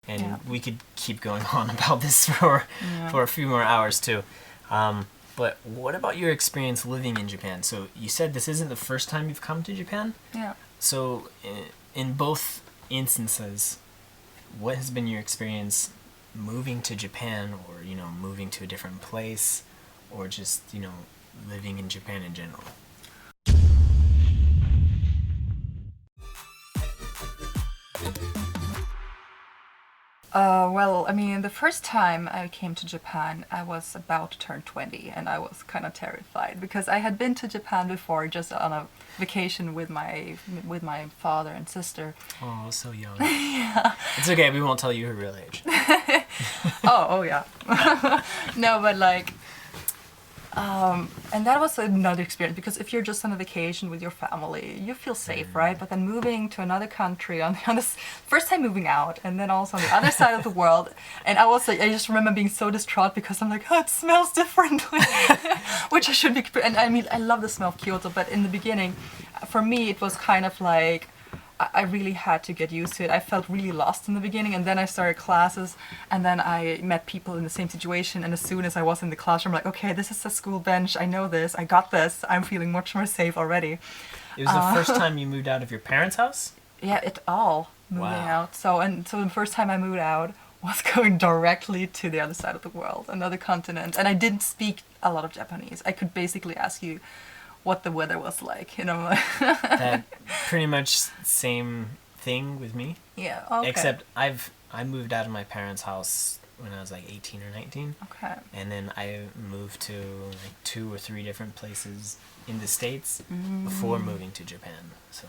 And Yeah. we could keep going on about this for a few more hours too. But what about your experience living in Japan? So you said this isn't the first time you've come to Japan. Yeah. So in both instances, what has been your experience moving to Japan, or moving to a different place, or just living in Japan in general? Well, I mean, the first time I came to Japan, I was about to turn 20, and I was kind of terrified because I had been to Japan before, just on a vacation with my father and sister. Oh, so young. Yeah. It's okay. We won't tell you her real age. Oh yeah. No, but like, and that was another experience because if you're just on a vacation with your family, you feel safe, right? But then moving to another country on this first time moving out, and then also on the other side of the world, and I just remember being so distraught because I'm like, oh, it smells differently, which I should be. And I mean, I love the smell of Kyoto, but in the beginning, for me, it was kind of like, I really had to get used to it. I felt really lost in the beginning, and then I started classes, and then I met people in the same situation, and as soon as I was in the classroom, I'm like, okay, this is a school bench, I know this, I got this, I'm feeling much more safe already. It was the first time you moved out of your parents' house? Yeah, it all moving Wow. out. So the first time I moved out was going directly to the other side of the world, another continent, and I didn't speak a lot of Japanese. I could basically ask you what the weather was like, That pretty much same thing with me. Yeah, okay. Except I moved out of my parents' house when I was like 18 or 19. Okay. And then I moved to like 2 or 3 different places in the States before moving to Japan. So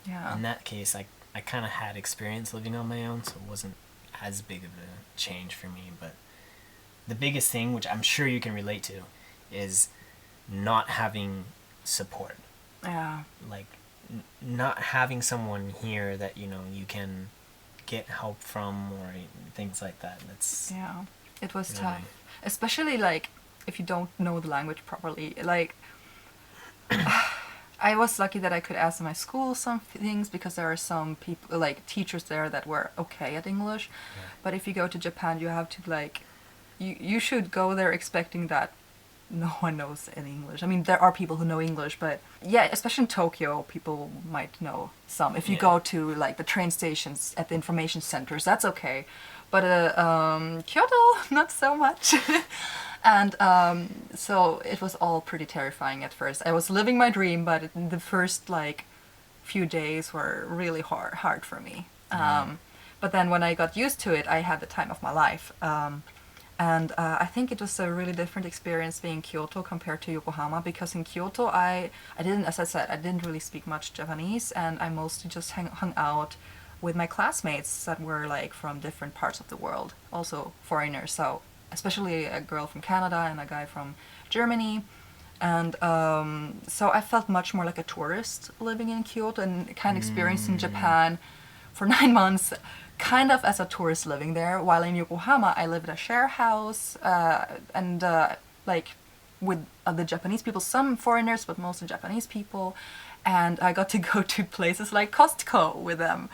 Yeah. in that case, I kind of had experience living on my own, so it wasn't as big of a change for me. But the biggest thing, which I'm sure you can relate to, is not having support. Yeah. Like not having someone here that you can get help from, or things like that. That's Yeah, it was really tough, especially like if you don't know the language properly. Like, I was lucky that I could ask my school some things because there are some people, like teachers there, that were okay at English. Yeah. But if you go to Japan, you have to like, you should go there expecting that no one knows any English. I mean, there are people who know English, but yeah, especially in Tokyo, people might know some. If you Yeah. go to like the train stations at the information centers, that's okay. But Kyoto, not so much. And so it was all pretty terrifying at first. I was living my dream, but the first like few days were really hard for me. But then when I got used to it, I had the time of my life. And I think it was a really different experience being in Kyoto compared to Yokohama, because in Kyoto I didn't, as I said, I didn't really speak much Japanese, and I mostly just hung out with my classmates that were like from different parts of the world, also foreigners. So especially a girl from Canada and a guy from Germany. And so I felt much more like a tourist living in Kyoto and kind of experiencing Japan for 9 months, kind of as a tourist living there, while in Yokohama I lived in a share house and like with other Japanese people, some foreigners but mostly Japanese people, and I got to go to places like Costco with them,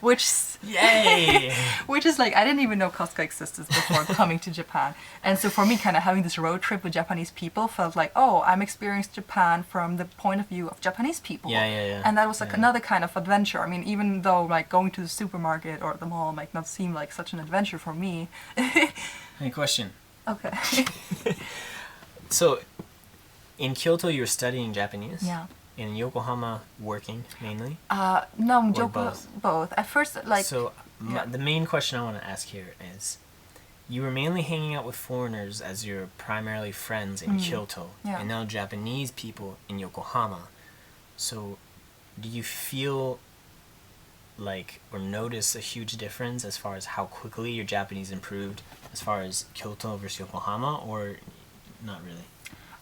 which Yay! which is like, I didn't even know Costco existed before coming to Japan. And so for me, kind of having this road trip with Japanese people felt like, oh, I'm experiencing Japan from the point of view of Japanese people. Yeah. And that was like Yeah. another kind of adventure. I mean, even though like going to the supermarket or the mall might not seem like such an adventure for me. Any question? Okay. So, in Kyoto, you're studying Japanese. Yeah. In Yokohama, working mainly. No, Or Joko, both. At first, like, So, yeah. the main question I want to ask here is, you were mainly hanging out with foreigners as your primarily friends in Kyoto, Yeah. and now Japanese people in Yokohama. So, do you feel like, or notice a huge difference as far as how quickly your Japanese improved as far as Kyoto versus Yokohama, or not really?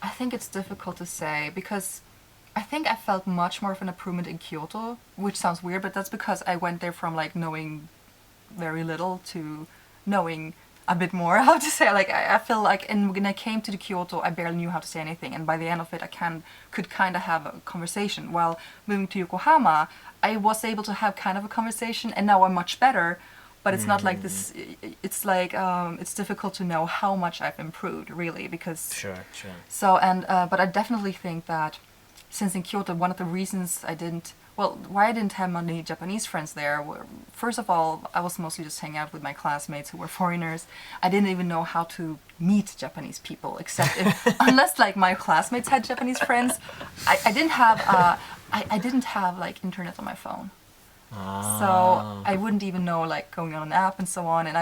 I think it's difficult to say because I think I felt much more of an improvement in Kyoto, which sounds weird, but that's because I went there from like knowing very little to knowing a bit more how to say. Like I feel like, and when I came to the Kyoto, I barely knew how to say anything, and by the end of it, I could kind of have a conversation. While moving to Yokohama, I was able to have kind of a conversation, and now I'm much better. but it's not like this. It's like it's difficult to know how much I've improved, really, because Sure, sure. so and but I definitely think that since in Kyoto, one of the reasons why I didn't have many Japanese friends there were, first of all, I was mostly just hanging out with my classmates who were foreigners. I didn't even know how to meet Japanese people, except unless like my classmates had Japanese friends. I didn't have I didn't have like internet on my phone. So I wouldn't even know like going on an app and so on. And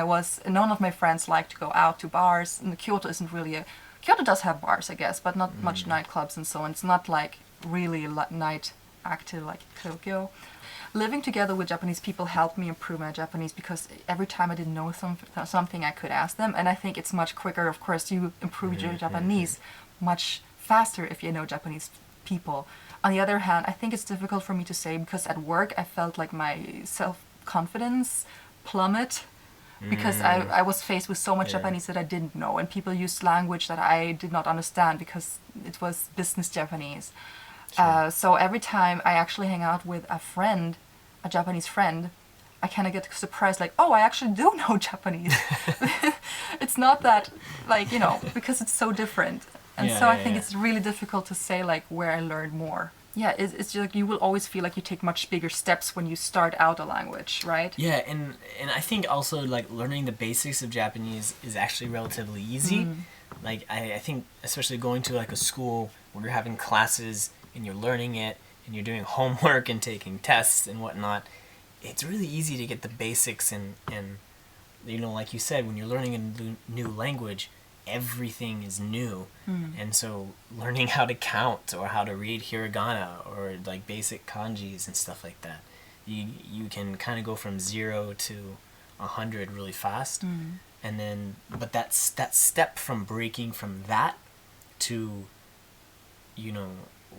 none of my friends like to go out to bars. And Kyoto isn't really Kyoto does have bars, I guess, but not much nightclubs and so on. It's not like really night active like Tokyo. Living together with Japanese people helped me improve my Japanese because every time I didn't know something, I could ask them. And I think it's much quicker. Of course, you improve your Japanese much faster if you know Japanese people. On the other hand, I think it's difficult for me to say because at work I felt like my self-confidence plummet because I was faced with so much Japanese that I didn't know, and people used language that I did not understand because it was business Japanese. So every time I actually hang out with a Japanese friend, I kind of get surprised, like, oh, I actually do know Japanese. It's not that, like, because it's so different. And I think it's really difficult to say, like, where I learned more. Yeah, it's just like you will always feel like you take much bigger steps when you start out a language, right? Yeah, and I think also, like, learning the basics of Japanese is actually relatively easy. Like, I think especially going to, like, a school where you're having classes and you're learning it and you're doing homework and taking tests and whatnot, it's really easy to get the basics and like you said, when you're learning a new language, everything is new. And so learning how to count or how to read hiragana or like basic kanjis and stuff like that, you can kind of go from 0 to 100 really fast. And then but that step from breaking from that to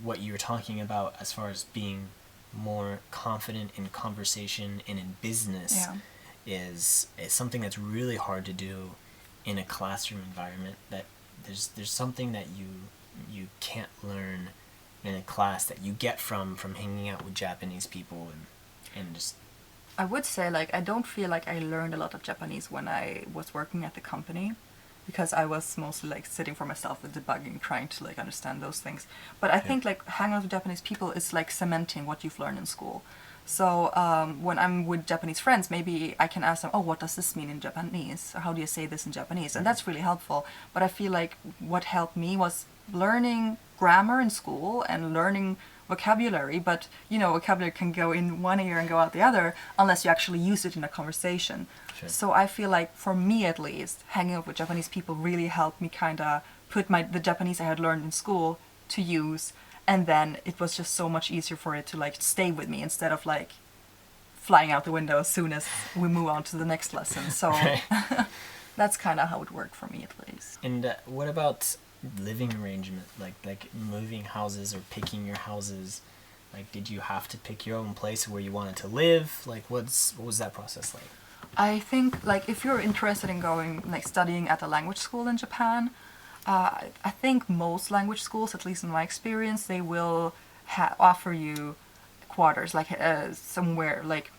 what you're talking about as far as being more confident in conversation and in business is something that's really hard to do in a classroom environment. That there's something that you can't learn in a class that you get from hanging out with Japanese people and just. I would say, like, I don't feel like I learned a lot of Japanese when I was working at the company, because I was mostly like sitting for myself with debugging, trying to like understand those things. But I think like hanging out with Japanese people is like cementing what you've learned in school. So when I'm with Japanese friends, maybe I can ask them, oh, what does this mean in Japanese? Or how do you say this in Japanese? And that's really helpful. But I feel like what helped me was learning grammar in school and learning vocabulary, but vocabulary can go in one ear and go out the other unless you actually use it in a conversation. Sure. So I feel like, for me at least, hanging out with Japanese people really helped me kind of put the Japanese I had learned in school to use, and then it was just so much easier for it to like stay with me instead of like flying out the window as soon as we move on to the next lesson. So that's kind of how it worked for me at least. And what about living arrangement, like moving houses or picking your houses? Like, did you have to pick your own place where you wanted to live? Like, what was that process like? I think, like, if you're interested in going, like, studying at a language school in Japan, I think most language schools, at least in my experience, they will offer you quarters, like somewhere, like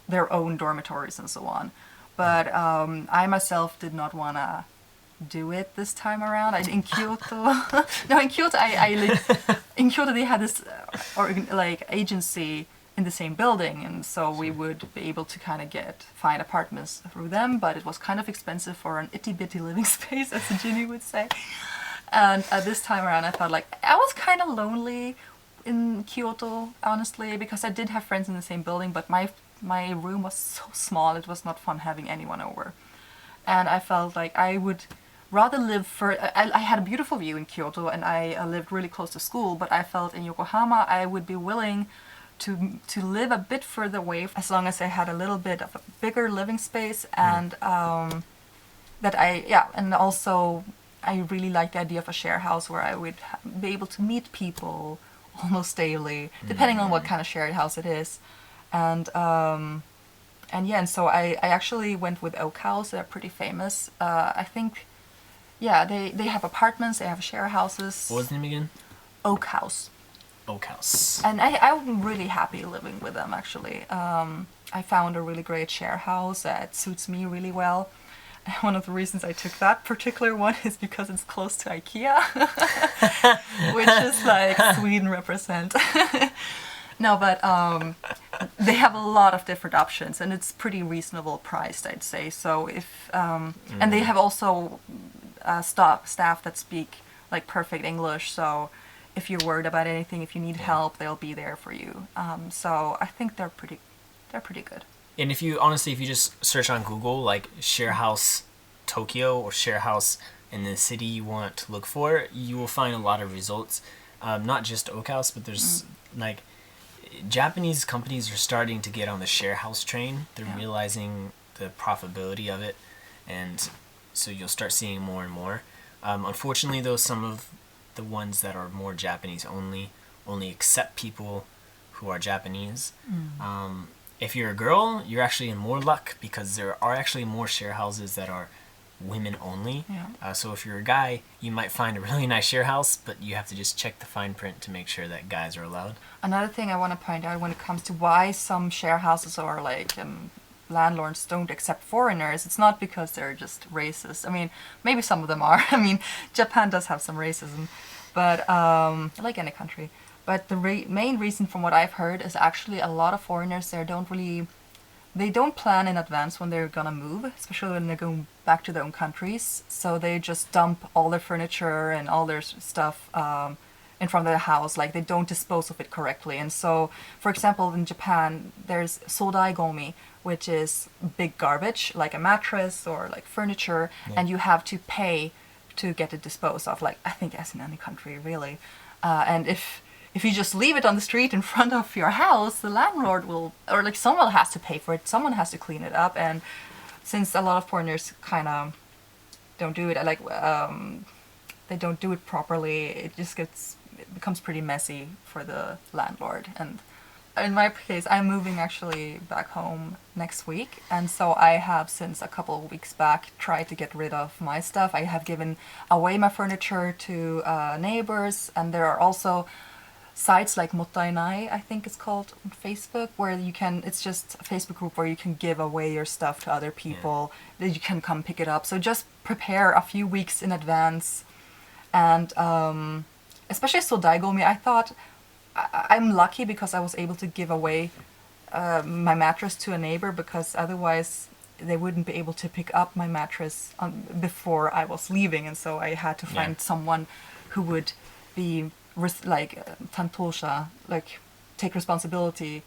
their own dormitories and so on. But I myself did not want to do it this time around. In Kyoto, no, in Kyoto, in Kyoto they had this agency in the same building, and so we would be able to kind of find apartments through them, but it was kind of expensive for an itty-bitty living space, as Ginny would say. And this time around I felt like I was kind of lonely in Kyoto, honestly, because I did have friends in the same building, but my room was so small, it was not fun having anyone over. And I felt like I would rather live I had a beautiful view in Kyoto, and I lived really close to school, but I felt in Yokohama I would be willing to live a bit further away as long as I had a little bit of a bigger living space, and and also I really liked the idea of a share house where I would be able to meet people almost daily, depending on what kind of shared house it is. And so I actually went with Oak House. They're pretty famous. I think, they have apartments, they have share houses. What was the name again? Oak House. Oak House. And I'm really happy living with them, actually. I found a really great share house that suits me really well. And one of the reasons I took that particular one is because it's close to IKEA, which is like Sweden represent. No, but they have a lot of different options, and it's pretty reasonable priced, I'd say. So if and they have also staff that speak like perfect English. So if you're worried about anything, if you need help, they'll be there for you. So I think they're pretty good. And if you just search on Google like share house Tokyo or share house in the city you want to look for, you will find a lot of results. Not just Oak House, but there's like Japanese companies are starting to get on the share house train. They're realizing the profitability of it, and so you'll start seeing more and more. Unfortunately, though, some of the ones that are more Japanese only accept people who are Japanese. If you're a girl, you're actually in more luck because there are actually more share houses that are women only. So if you're a guy, you might find a really nice share house, but you have to just check the fine print to make sure that guys are allowed. Another thing I want to point out when it comes to why some share houses are like landlords don't accept foreigners, it's not because they're just racist. I mean, maybe some of them are. I mean, Japan does have some racism, but like any country. But the main reason from what I've heard is actually a lot of foreigners there they don't plan in advance when they're gonna move, especially when they're going back to their own countries. So they just dump all their furniture and all their stuff in front of their house. Like they don't dispose of it correctly. And so, for example, in Japan, there's sodaigomi, which is big garbage, like a mattress or like furniture, and you have to pay to get it disposed of. Like I think as in any country, really. And if you just leave it on the street in front of your house, the landlord will, or like someone has to pay for it, someone has to clean it up. And since a lot of foreigners kind of don't do it, they don't do it properly, it becomes pretty messy for the landlord. And in my case, I'm moving actually back home next week, and so I have since a couple of weeks back tried to get rid of my stuff. I have given away my furniture to neighbors, and there are also sites like Mottainai, I think it's called, on Facebook, where it's just a Facebook group where you can give away your stuff to other people, that you can come pick it up. So just prepare a few weeks in advance. And especially Sodaigomi, I thought I'm lucky because I was able to give away my mattress to a neighbor, because otherwise they wouldn't be able to pick up my mattress before I was leaving. And so I had to find someone who would be tantosha, like take responsibility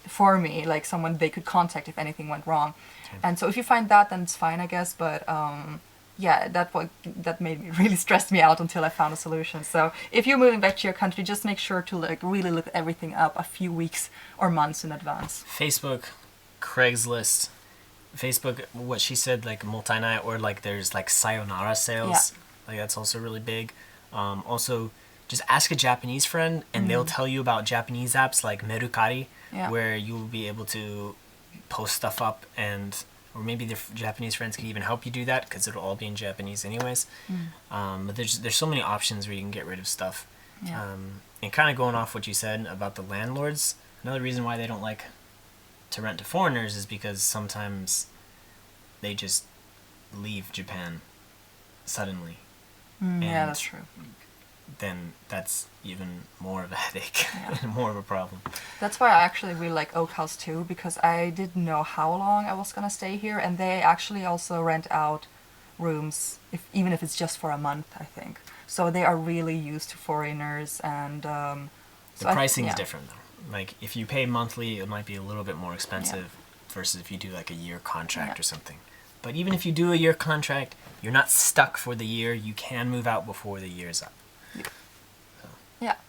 for me, like someone they could contact if anything went wrong. And so if you find that, then it's fine, I guess. But that made me really stressed me out until I found a solution. So if you're moving back to your country, just make sure to like really look everything up a few weeks or months in advance. Facebook, Craigslist, what she said, like Mottainai, or like there's like sayonara sales, like that's also really big. Also, just ask a Japanese friend, and they'll tell you about Japanese apps like Mercari, where you will be able to post stuff up, or maybe the Japanese friends can even help you do that, because it'll all be in Japanese anyways. But there's so many options where you can get rid of stuff. And kind of going off what you said about the landlords, another reason why they don't like to rent to foreigners is because sometimes they just leave Japan suddenly. Yeah, that's true. Then that's even more of a headache and more of a problem. That's why I actually really like Oak House too, because I didn't know how long I was gonna stay here, and they actually also rent out rooms, even if it's just for a month, I think. So they are really used to foreigners, and the pricing is different though. Like if you pay monthly, it might be a little bit more expensive versus if you do like a year contract or something. But even if you do a year contract, you're not stuck for the year. You can move out before the year's up.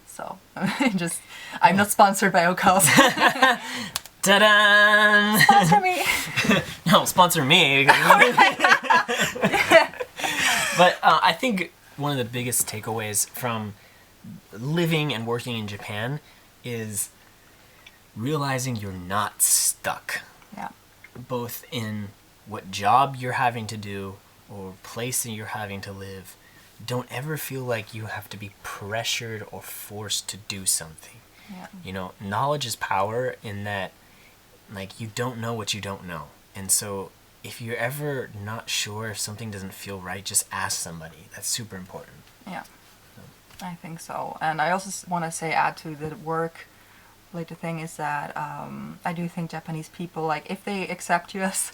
So I'm not sponsored by Oak House. Ta-da! Sponsor me. No, sponsor me. But I think one of the biggest takeaways from living and working in Japan is realizing you're not stuck. Both in what job you're having to do or place that you're having to live. don't ever feel like you have to be pressured or forced to do something. Yeah. You know, knowledge is power in that, like, you don't know what you don't know. And so if you're ever not sure, if something doesn't feel right, just ask somebody. That's super important. Yeah, I think so. And I also want to say, add to the work related thing, is that I do think Japanese people, like, if they accept you as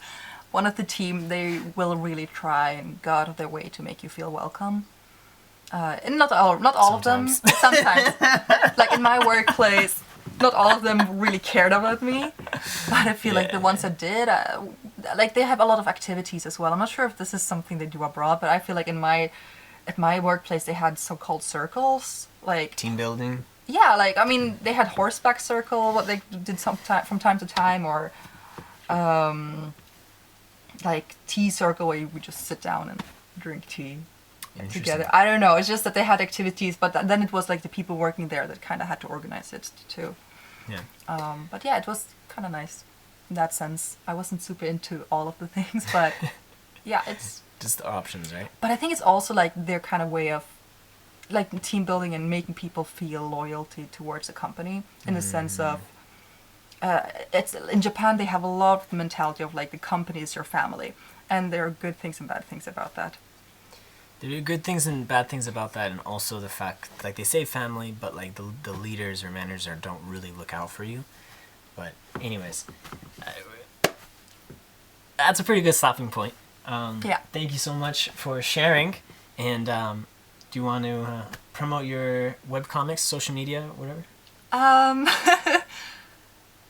one of the team, they will really try and go out of their way to make you feel welcome. And not all of them. Sometimes, like in my workplace, not all of them really cared about me, but I feel like the ones that did, like, they have a lot of activities as well. I'm not sure if this is something they do abroad, but I feel like at my workplace they had so-called circles, like Team building. Yeah, like, I mean, they had horseback circle, what they did from time to time, or like tea circle, where you would just sit down and drink tea together. I don't know. It's just that they had activities, but then it was like the people working there that kind of had to organize it too. Yeah. But yeah, it was kind of nice in that sense. I wasn't super into all of the things, but yeah, it's just the options, right? But I think it's also like their kind of way of like team building and making people feel loyalty towards a company, in the sense of it's in Japan they have a lot of the mentality of like the company is your family, and there are good things and bad things about that. There are good things and bad things about that, and also the fact, like, they say family, but like the leaders or managers don't really look out for you. But anyways, that's a pretty good stopping point. Yeah. Thank you so much for sharing. And do you want to promote your webcomics, social media, whatever?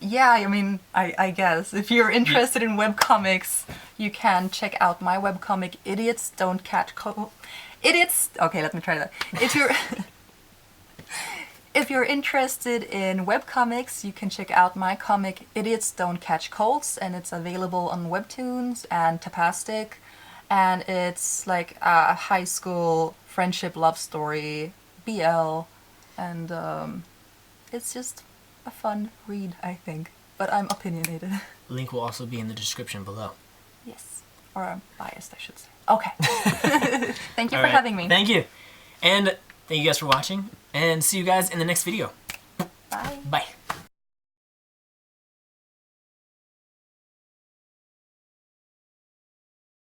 Yeah, I mean, I guess if you're interested in webcomics, you can check out my webcomic, Idiots Don't Catch Idiots. Okay, let me try that. If you're interested in webcomics, you can check out my comic, Idiots Don't Catch Colds, and it's available on Webtoons and Tapastic, and it's like a high school friendship love story, BL, and it's just a fun read, I think. But I'm opinionated. Link will also be in the description below. Yes. Or I'm biased, I should say. Okay. Thank you All for right. having me. Thank you. And thank you guys for watching. And see you guys in the next video. Bye. Bye.